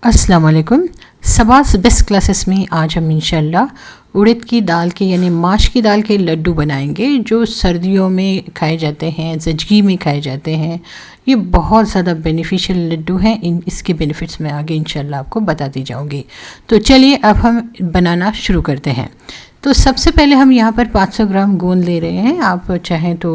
अस्सलाम वालेकुम। सबास best classes में आज हम इंशाल्लाह उड़द की दाल के यानी माश की दाल के लड्डू बनाएंगे जो सर्दियों में खाए जाते हैं, ज़िंदगी में खाए जाते हैं। ये बहुत ज़्यादा बेनिफिशियल लड्डू हैं। इसके बेनिफिट्स मैं आगे इंशाल्लाह आपको बताती जाऊंगी। तो चलिए अब हम बनाना शुरू करते हैं। तो सबसे पहले हम यहाँ पर 500 ग्राम गोंद ले रहे हैं। आप चाहें तो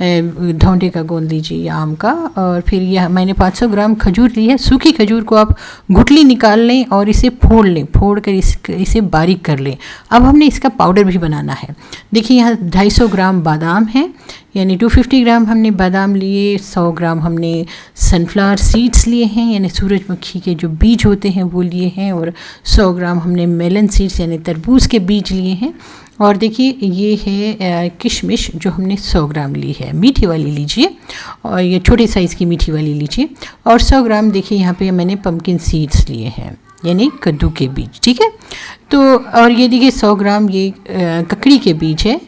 धौंडे का गोंद लीजिए या आम का। और फिर यह मैंने 500 ग्राम खजूर ली है। सूखी खजूर को आप गुठली निकाल लें और इसे फोड़ लें, फोड़ कर इसे बारीक कर लें। अब हमने इसका पाउडर भी बनाना है। देखिए यहाँ 250 ग्राम बादाम है, यानी 250 ग्राम हमने बादाम लिए। 100 ग्राम हमने सनफ्लावर सीड्स लिए हैं, यानी सूरजमुखी के जो बीज होते हैं वो लिए हैं। और 100 ग्राम हमने मेलन सीड्स यानी तरबूज के बीज लिए हैं। और देखिए ये है किशमिश जो हमने 100 ग्राम ली है, मीठी वाली लीजिए, और ये छोटे साइज़ की मीठी वाली लीजिए। और 100 ग्राम देखिए यहाँ पे मैंने पम्पकिन सीड्स लिए हैं, यानी कद्दू के बीज। ठीक है, तो और ये देखिए 100 ग्राम ये ककड़ी के बीज है,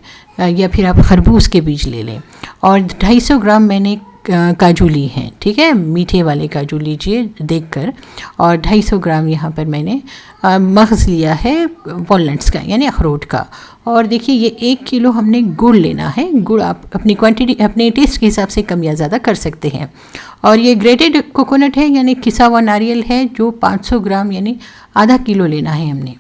या फिर आप खरबूज के बीज ले लें। और 250 ग्राम मैंने काजू ली हैं। ठीक है, मीठे वाले काजू लीजिए देखकर। और 250 ग्राम यहाँ पर मैंने मगज़ लिया है वॉलनट्स का, यानी अखरोट का। और देखिए ये 1 किलो हमने गुड़ लेना है। गुड़ आप अपनी क्वांटिटी, अपने टेस्ट के हिसाब से कम या ज़्यादा कर सकते हैं। और ये ग्रेटेड कोकोनट है, यानी किसा हुआ नारियल है, जो 500 ग्राम यानी आधा किलो लेना है हमने।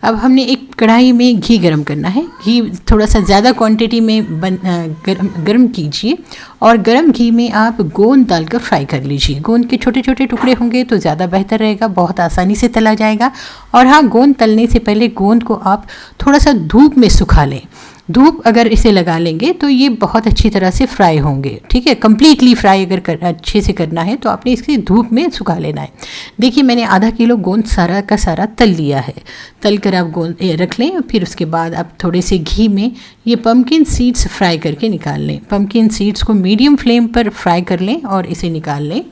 अब हमने एक कढ़ाई में घी गरम करना है। घी थोड़ा सा ज़्यादा क्वांटिटी में गरम कीजिए। और गरम घी में आप गोंद डालकर फ्राई कर लीजिए। गोंद के छोटे छोटे टुकड़े होंगे तो ज़्यादा बेहतर रहेगा, बहुत आसानी से तला जाएगा। और हाँ, गोंद तलने से पहले गोंद को आप थोड़ा सा धूप में सुखा लें। धूप अगर इसे लगा लेंगे तो ये बहुत अच्छी तरह से फ्राई होंगे। ठीक है, कम्प्लीटली फ्राई अगर अच्छे से करना है तो आपने इसकी धूप में सुखा लेना है। देखिए मैंने आधा किलो गोंद सारा का सारा तल लिया है। तल कर आप गोंद रख लें। फिर उसके बाद आप थोड़े से घी में ये पम्पकिन सीड्स फ्राई करके निकाल लें। पम्पकिन सीड्स को मीडियम फ्लेम पर फ्राई कर लें और इसे निकाल लें।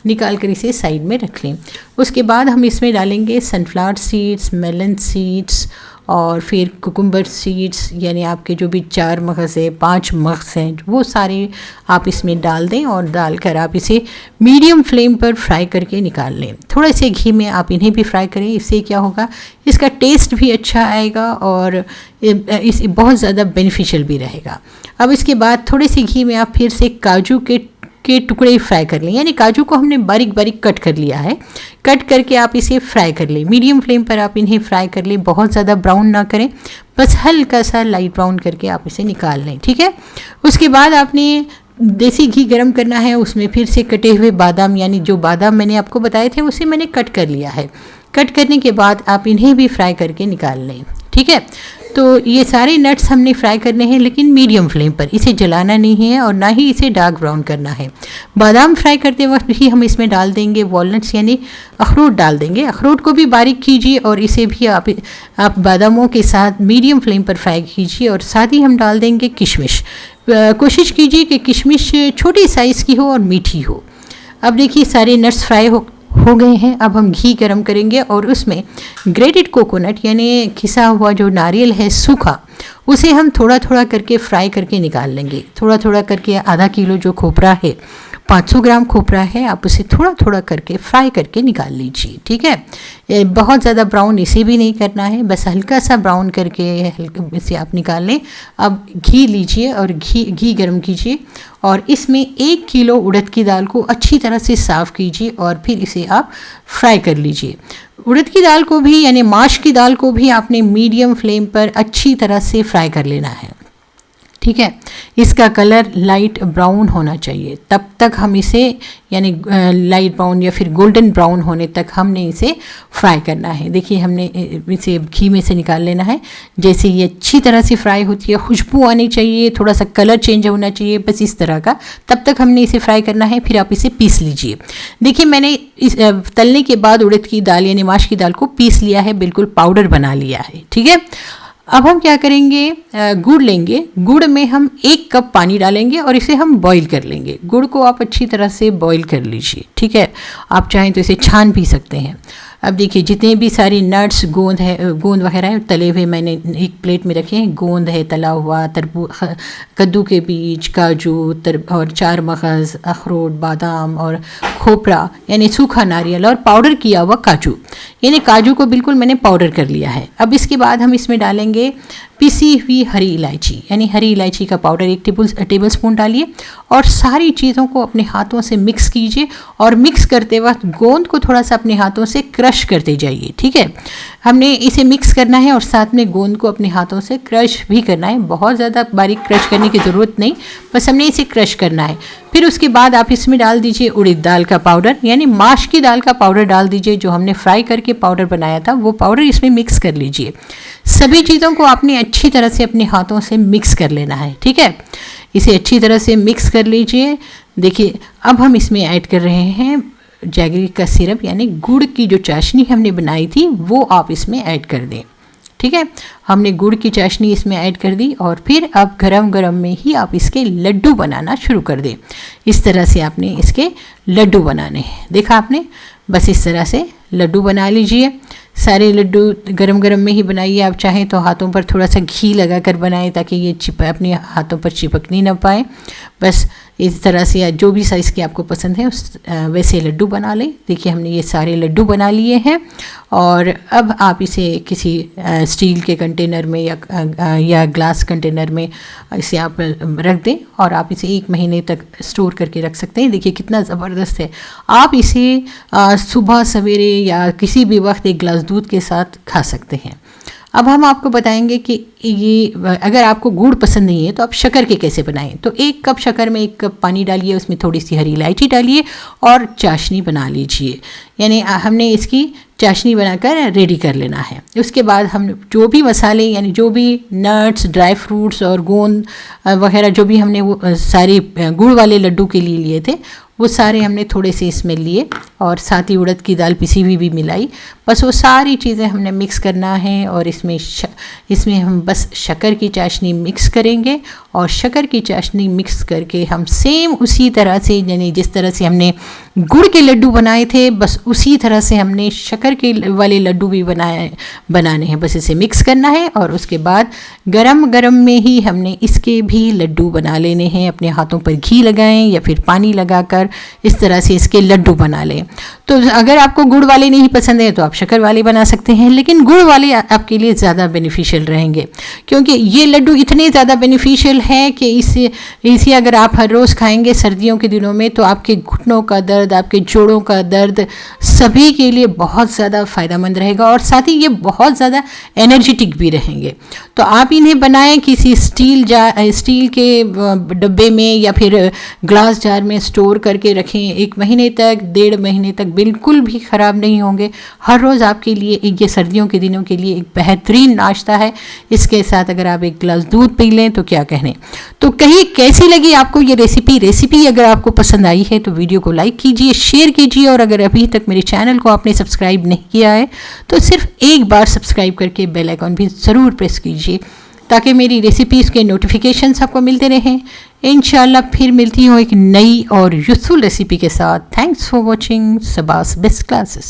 निकाल कर इसे साइड में रख लें। उसके बाद हम इसमें डालेंगे सनफ्लावर सीड्स, मेलन सीड्स और फिर कुकुम्बर सीड्स, यानी आपके जो भी 4 मगज़ है, 5 मगज़ हैं, वो सारे आप इसमें डाल दें। और डालकर आप इसे मीडियम फ्लेम पर फ्राई करके निकाल लें। थोड़े से घी में आप इन्हें भी फ्राई करें। इससे क्या होगा, इसका टेस्ट भी अच्छा आएगा और इस बहुत ज़्यादा बेनिफिशियल भी रहेगा। अब इसके बाद थोड़े से घी में आप फिर से काजू के टुकड़े फ्राई कर लें, यानी काजू को हमने बारीक बारीक कट कर लिया है। कट करके आप इसे फ्राई कर लें। मीडियम फ्लेम पर आप इन्हें फ्राई कर लें, बहुत ज़्यादा ब्राउन ना करें, बस हल्का सा लाइट ब्राउन करके आप इसे निकाल लें। ठीक है, उसके बाद आपने देसी घी गरम करना है। उसमें फिर से कटे हुए बादाम, यानी जो बादाम मैंने आपको बताए थे उसे मैंने कट कर लिया है। कट करने के बाद आप इन्हें भी फ्राई करके निकाल लें। ठीक है, तो ये सारे नट्स हमने फ्राई करने हैं, लेकिन मीडियम फ्लेम पर। इसे जलाना नहीं है और ना ही इसे डार्क ब्राउन करना है। बादाम फ्राई करते वक्त ही हम इसमें डाल देंगे वॉलनट्स, यानी अखरोट डाल देंगे। अखरोट को भी बारीक कीजिए और इसे भी आप बादामों के साथ मीडियम फ्लेम पर फ्राई कीजिए। और साथ ही हम डाल देंगे किशमिश। कोशिश कीजिए कि किशमिश छोटी साइज़ की हो और मीठी हो। अब देखिए सारे नट्स फ्राई हो गए हैं। अब हम घी गरम करेंगे और उसमें ग्रेटेड कोकोनट, यानी घिसा हुआ जो नारियल है सूखा, उसे हम थोड़ा थोड़ा करके फ्राई करके निकाल लेंगे। थोड़ा थोड़ा करके आधा किलो जो खोपरा है, 500 ग्राम खोपरा है, आप उसे थोड़ा थोड़ा करके फ्राई करके निकाल लीजिए। ठीक है, बहुत ज़्यादा ब्राउन इसे भी नहीं करना है, बस हल्का सा ब्राउन करके इसे आप निकाल लें। अब घी लीजिए और घी गरम कीजिए और इसमें 1 किलो उड़द की दाल को अच्छी तरह से साफ़ कीजिए और फिर इसे आप फ्राई कर लीजिए। उड़द की दाल को भी, यानी माश की दाल को भी आपने मीडियम फ्लेम पर अच्छी तरह से फ्राई कर लेना है। ठीक है, इसका कलर लाइट ब्राउन होना चाहिए, तब तक हम इसे, यानी लाइट ब्राउन या फिर गोल्डन ब्राउन होने तक हमने इसे फ्राई करना है। देखिए हमने इसे घी में से निकाल लेना है। जैसे ये अच्छी तरह से फ्राई होती है, खुशबू आनी चाहिए, थोड़ा सा कलर चेंज होना चाहिए, बस इस तरह का, तब तक हमने इसे फ्राई करना है। फिर आप इसे पीस लीजिए। देखिए मैंने इस तलने के बाद उड़द की दाल यानी माश की दाल को पीस लिया है, बिल्कुल पाउडर बना लिया है। ठीक है, अब हम क्या करेंगे, गुड़ लेंगे। गुड़ में हम 1 कप पानी डालेंगे और इसे हम बॉईल कर लेंगे। गुड़ को आप अच्छी तरह से बॉईल कर लीजिए। ठीक है, आप चाहें तो इसे छान भी सकते हैं। अब देखिए जितने भी सारी नट्स गोंद वगैरह है तले हुए मैंने एक प्लेट में रखे हैं। गोंद है तला हुआ, कद्दू के बीज, काजू और 4 मगज़, अखरोट, बादाम और खोपरा यानी सूखा नारियल और पाउडर किया हुआ काजू, यानी काजू को बिल्कुल मैंने पाउडर कर लिया है। अब इसके बाद हम इसमें डालेंगे पिसी हुई हरी इलायची, यानी हरी इलायची का पाउडर 1 टेबल स्पून डालिए और सारी चीज़ों को अपने हाथों से मिक्स कीजिए और मिक्स करते वक्त गोंद को थोड़ा सा अपने हाथों से क्रश करते जाइए। ठीक है, हमने इसे मिक्स करना है और साथ में गोंद को अपने हाथों से क्रश भी करना है। बहुत ज़्यादा बारीक क्रश करने की ज़रूरत नहीं, बस हमने इसे क्रश करना है। फिर उसके बाद आप इसमें डाल दीजिए उड़द दाल का पाउडर, यानी माश की दाल का पाउडर डाल दीजिए। जो हमने फ्राई करके पाउडर बनाया था वो पाउडर इसमें मिक्स कर लीजिए। सभी चीज़ों को आपने अच्छी तरह से अपने हाथों से मिक्स कर लेना है। ठीक है, इसे अच्छी तरह से मिक्स कर लीजिए। देखिए अब हम इसमें ऐड कर रहे हैं जैगरी का सिरप, यानी गुड़ की जो चाशनी हमने बनाई थी वो आप इसमें ऐड कर दें। ठीक है, हमने गुड़ की चाशनी इसमें ऐड कर दी और फिर अब गरम गरम में ही आप इसके लड्डू बनाना शुरू कर दें। इस तरह से आपने इसके लड्डू बनाने हैं। देखा आपने, बस इस तरह से लड्डू बना लीजिए। सारे लड्डू गरम गरम में ही बनाइए। आप चाहें तो हाथों पर थोड़ा सा घी लगा कर बनाएं ताकि ये अपने हाथों पर चिपकनी ना पाए। बस इस तरह से या जो भी साइज़ के आपको पसंद है उस वैसे लड्डू बना लें। देखिए हमने ये सारे लड्डू बना लिए हैं और अब आप इसे किसी स्टील के कंटेनर में या ग्लास कंटेनर में इसे आप रख दें और आप इसे 1 महीने तक स्टोर करके रख सकते हैं। देखिए कितना ज़बरदस्त है। आप इसे सुबह सवेरे या किसी भी वक्त एक गिलास दूध के साथ खा सकते हैं। अब हम आपको बताएंगे कि ये अगर आपको गुड़ पसंद नहीं है तो आप शक्कर के कैसे बनाएं। तो 1 कप शक्कर में 1 कप पानी डालिए, उसमें थोड़ी सी हरी इलायची डालिए और चाशनी बना लीजिए। यानी हमने इसकी चाशनी बनाकर रेडी कर लेना है। उसके बाद हम जो भी मसाले यानी जो भी नट्स, ड्राई फ्रूट्स और गोंद वगैरह जो भी हमने वो सारी गुड़ वाले लड्डू के लिए लिए थे वो सारे हमने थोड़े से इसमें लिए और साथ ही उड़द की दाल पिसी हुई भी मिलाई। बस वो सारी चीज़ें हमने मिक्स करना है और इसमें हम बस शक्कर की चाशनी मिक्स करेंगे और शक्कर की चाशनी मिक्स करके हम सेम उसी तरह से यानी जिस तरह से हमने गुड़ के लड्डू बनाए थे बस उसी तरह से हमने शक्कर के वाले लड्डू भी बनाने हैं। बस इसे मिक्स करना है और उसके बाद गरम गरम में ही हमने इसके भी लड्डू बना लेने हैं। अपने हाथों पर घी लगाएं या फिर पानी लगाकर इस तरह से इसके लड्डू बना लें। तो अगर आपको गुड़ वाले नहीं पसंद है तो आप शक्कर वाले बना सकते हैं, लेकिन गुड़ वाले आपके लिए ज़्यादा बेनिफिशियल रहेंगे क्योंकि ये लड्डू इतने ज़्यादा बेनिफिशियल है कि इसे अगर आप हर रोज़ खाएंगे सर्दियों के दिनों में तो आपके घुटनों का दर्द, आपके जोड़ों का दर्द सभी के लिए बहुत ज़्यादा फ़ायदेमंद रहेगा और साथ ही ये बहुत ज़्यादा एनर्जेटिक भी रहेंगे। तो आप इन्हें बनाएं किसी स्टील के डब्बे में या फिर ग्लास जार में स्टोर करके रखें। 1 महीने तक, 1.5 महीने तक बिल्कुल भी ख़राब नहीं होंगे। हर रोज़ आपके लिए ये सर्दियों के दिनों के लिए एक बेहतरीन नाश्ता है। इसके साथ अगर आप 1 गिलास दूध पी लें तो क्या कहने। तो कहीं कैसी लगी आपको ये रेसिपी अगर आपको पसंद आई है तो वीडियो को लाइक कीजिए, शेयर कीजिए और अगर अभी तक मेरे चैनल को आपने सब्सक्राइब नहीं किया है तो सिर्फ एक बार सब्सक्राइब करके बेल आइकॉन भी ज़रूर प्रेस कीजिए ताकि मेरी रेसिपीज़ के नोटिफिकेशंस आपको मिलते रहें। इंशाल्लाह फिर मिलती हूँ एक नई और यूज़फुल रेसिपी के साथ। Thanks for watching सबास best classes.